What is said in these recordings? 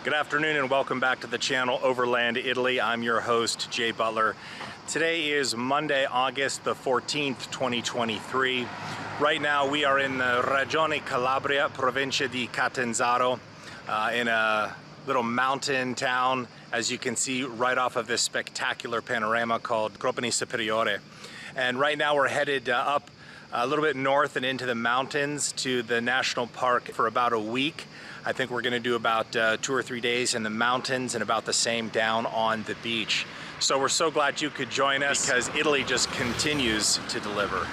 Good afternoon and welcome back to the channel Overland, Italy. I'm your host, Jay Butler. Today is Monday, August the 14th, 2023. Right now we are in the Regione Calabria, Provincia di Catanzaro, in a little mountain town, as you can see right off of this spectacular panorama called Gropani Superiore. And right now we're headed up a little bit north and into the mountains to the national park for about a week. I think we're going to do about 2 or 3 days in the mountains and about the same down on the beach. So we're so glad you could join us because Italy just continues to deliver.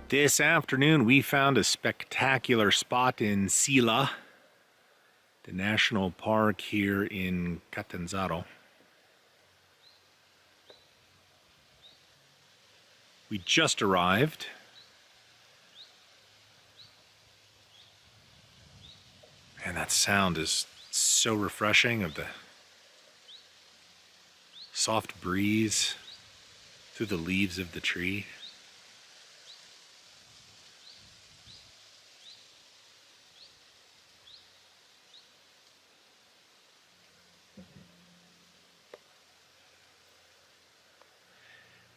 This afternoon we found a spectacular spot in Sila, the national park here in Catanzaro. We just arrived. And that sound is so refreshing of the soft breeze through the leaves of the tree.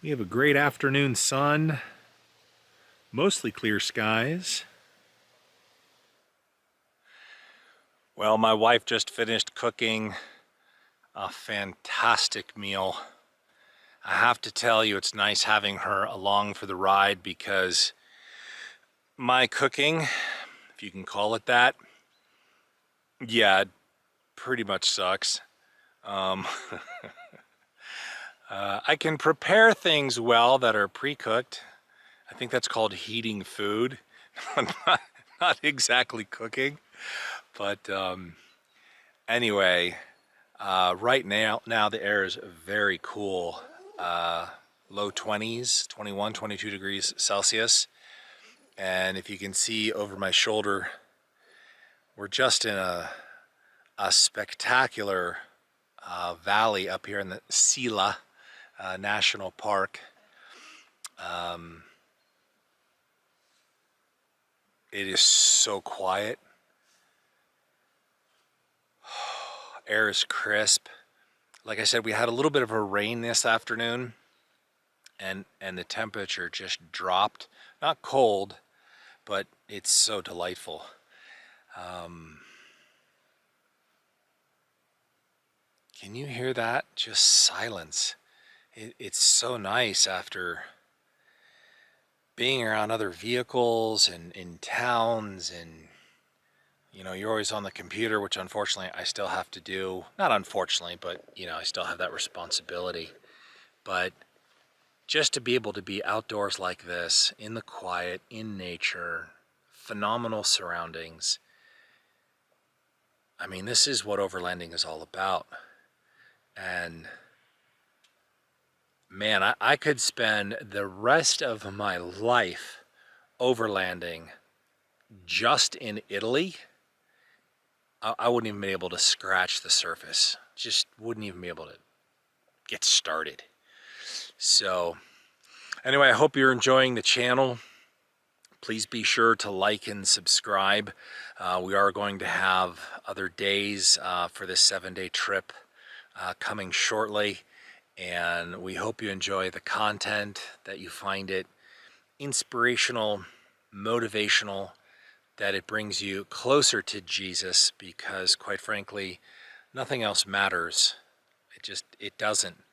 We have a great afternoon sun, mostly clear skies. Well, my wife just finished cooking a fantastic meal. I have to tell you, it's nice having her along for the ride because my cooking, if you can call it that, yeah, it pretty much sucks. I can prepare things well that are pre-cooked. I think that's called heating food, not exactly cooking. But anyway, right now the air is very cool, low 20s, 21, 22 degrees Celsius. And if you can see over my shoulder, we're just in a spectacular valley up here in the Sila National Park. It is so quiet. Air is crisp. Like I said, we had a little bit of a rain this afternoon, and the temperature just dropped. Not cold, but it's so delightful. Can you hear that? Just silence. It's so nice after being around other vehicles and in towns, and you know, you're always on the computer, which unfortunately I still have to do. Not unfortunately, but you know, I still have that responsibility. But just to be able to be outdoors like this, in the quiet, in nature, phenomenal surroundings. I mean, this is what overlanding is all about. And man, I could spend the rest of my life overlanding just in Italy. I wouldn't even be able to scratch the surface. Just wouldn't even be able to get started. So anyway, I hope you're enjoying the channel. Please be sure to like and subscribe. We are going to have other days for this 7-day trip coming shortly. And we hope you enjoy the content, that you find it inspirational, motivational, that it brings you closer to Jesus, because quite frankly, nothing else matters. It doesn't.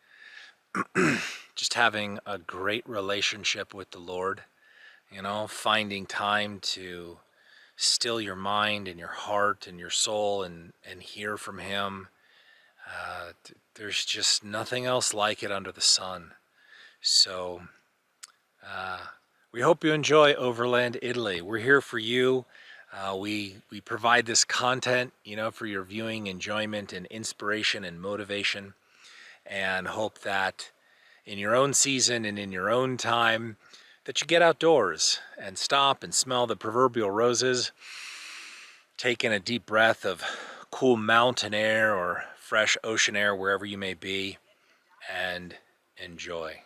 Just having a great relationship with the Lord, you know, finding time to still your mind and your heart and your soul and hear from Him. There's just nothing else like it under the sun. So we hope you enjoy Overland Italy. We're here for you. We provide this content, you know, for your viewing enjoyment and inspiration and motivation, and hope that in your own season and in your own time that you get outdoors and stop and smell the proverbial roses, take in a deep breath of cool mountain air or fresh ocean air wherever you may be, and enjoy.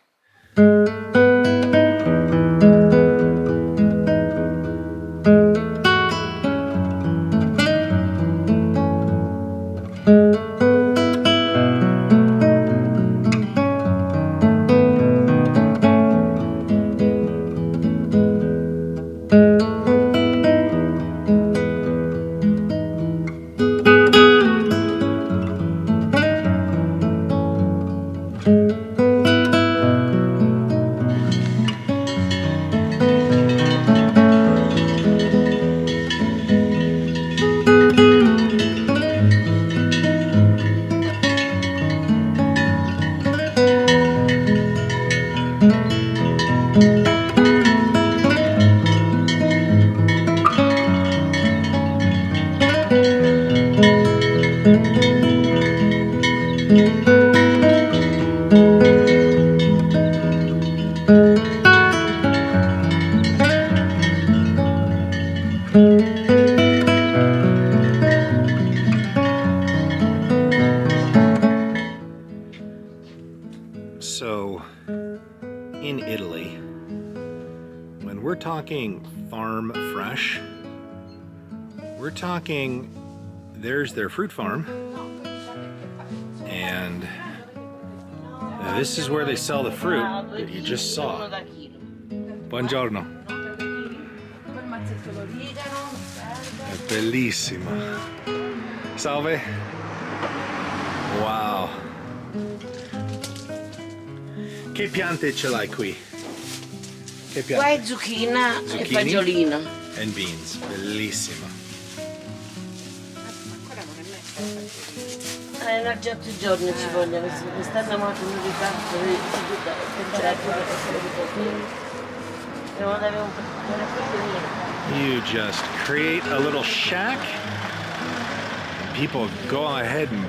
So, in Italy, when we're talking farm fresh, we're talking, there's their fruit farm, and this is where they sell the fruit that you just saw. Buongiorno. È bellissima. Salve. Wow. Che piante ce l'hai qui? Che piante? Qua è zucchina e Zucchini? fagiolino. And beans. Bellissima. No, già 8 giorni ci vogliono, quest'anno molto in ritardo, temperatura devono avere un po' di You just create a little shack and people go ahead and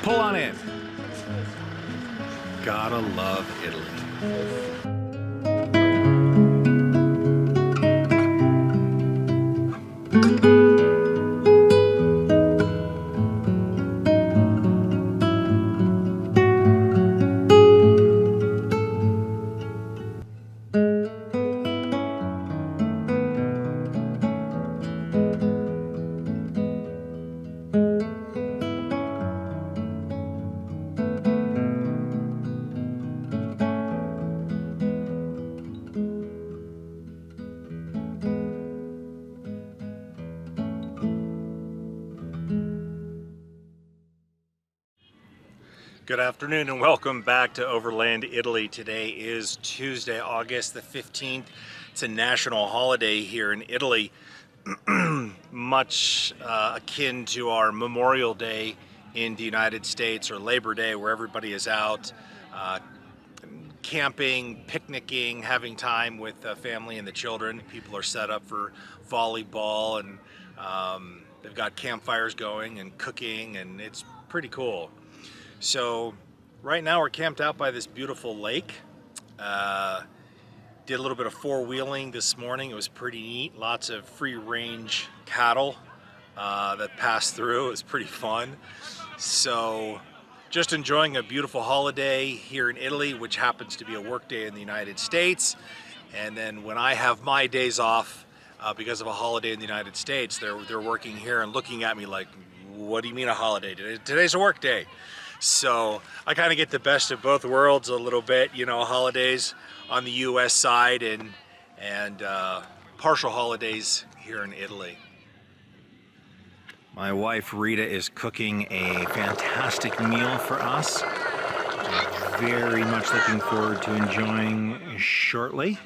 pull on in. Gotta love Italy. Good afternoon and welcome back to Overland, Italy. Today is Tuesday, August the 15th. It's a national holiday here in Italy, much akin to our Memorial Day in the United States or Labor Day, where everybody is out camping, picnicking, having time with the family and the children. People are set up for volleyball and they've got campfires going and cooking, and it's pretty cool. So right now we're camped out by this beautiful lake. Did a little bit of four-wheeling this morning. It was pretty neat. Lots of free-range cattle that passed through. It was pretty fun. So just enjoying a beautiful holiday here in Italy, which happens to be a work day in the United States. And then when I have my days off because of a holiday in the United States, they're working here and looking at me like, what do you mean a holiday? Today's a work day. So I kind of get the best of both worlds a little bit, you know, holidays on the US side and partial holidays here in Italy. My wife Rita is cooking a fantastic meal for us. I'm very much looking forward to enjoying shortly.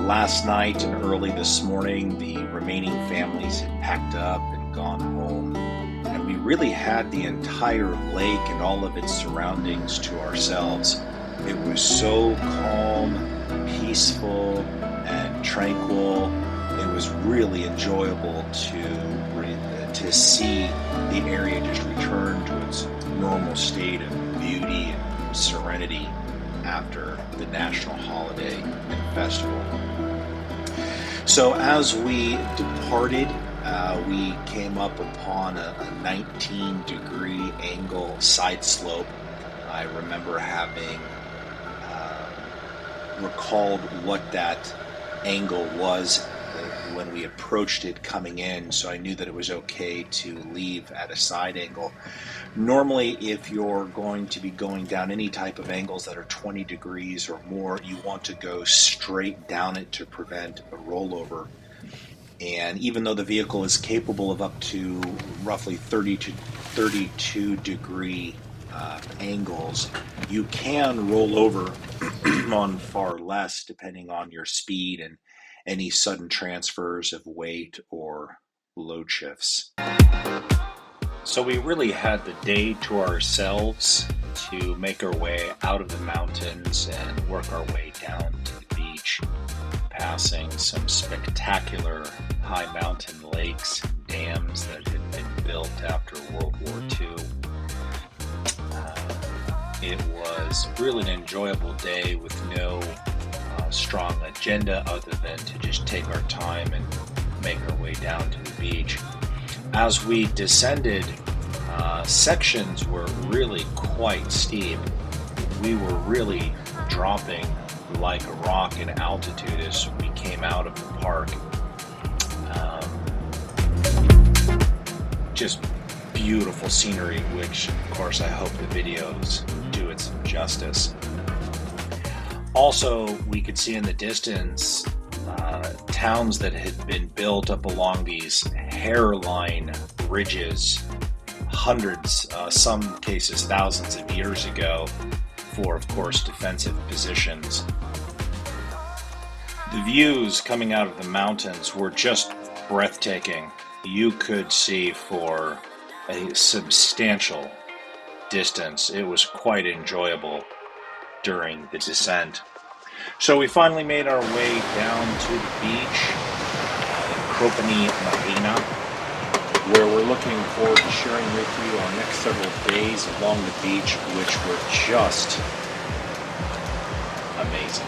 Last night and early this morning, the remaining families had packed up and gone home, and we really had the entire lake and all of its surroundings to ourselves. It was so calm, peaceful, and tranquil. It was really enjoyable to see the area just return to its normal state of beauty and serenity after the national holiday and festival. So as we departed, we came up upon a 19-degree angle side slope. I remember having recalled what that angle was when we approached it coming in, so I knew that it was okay to leave at a side angle. Normally, if you're going to be going down any type of angles that are 20 degrees or more, you want to go straight down it to prevent a rollover. And even though the vehicle is capable of up to roughly 30 to 32 degree angles, you can roll over on far less depending on your speed and any sudden transfers of weight or load shifts. So we really had the day to ourselves to make our way out of the mountains and work our way down to the beach, passing some spectacular high mountain lakes and dams that had been built after World War II. It was really an enjoyable day with no strong agenda other than to just take our time and make our way down to the beach. As we descended, sections were really quite steep. We were really dropping like a rock in altitude as we came out of the park. Just beautiful scenery, which of course I hope the videos do it some justice. Also, we could see in the distance towns that had been built up along these hairline ridges hundreds, some cases thousands of years ago for, of course, defensive positions. The views coming out of the mountains were just breathtaking. You could see for a substantial distance. It was quite enjoyable during the descent. So we finally made our way down to the beach in Kropani Marina, where we're looking forward to sharing with you our next several days along the beach, which were just amazing.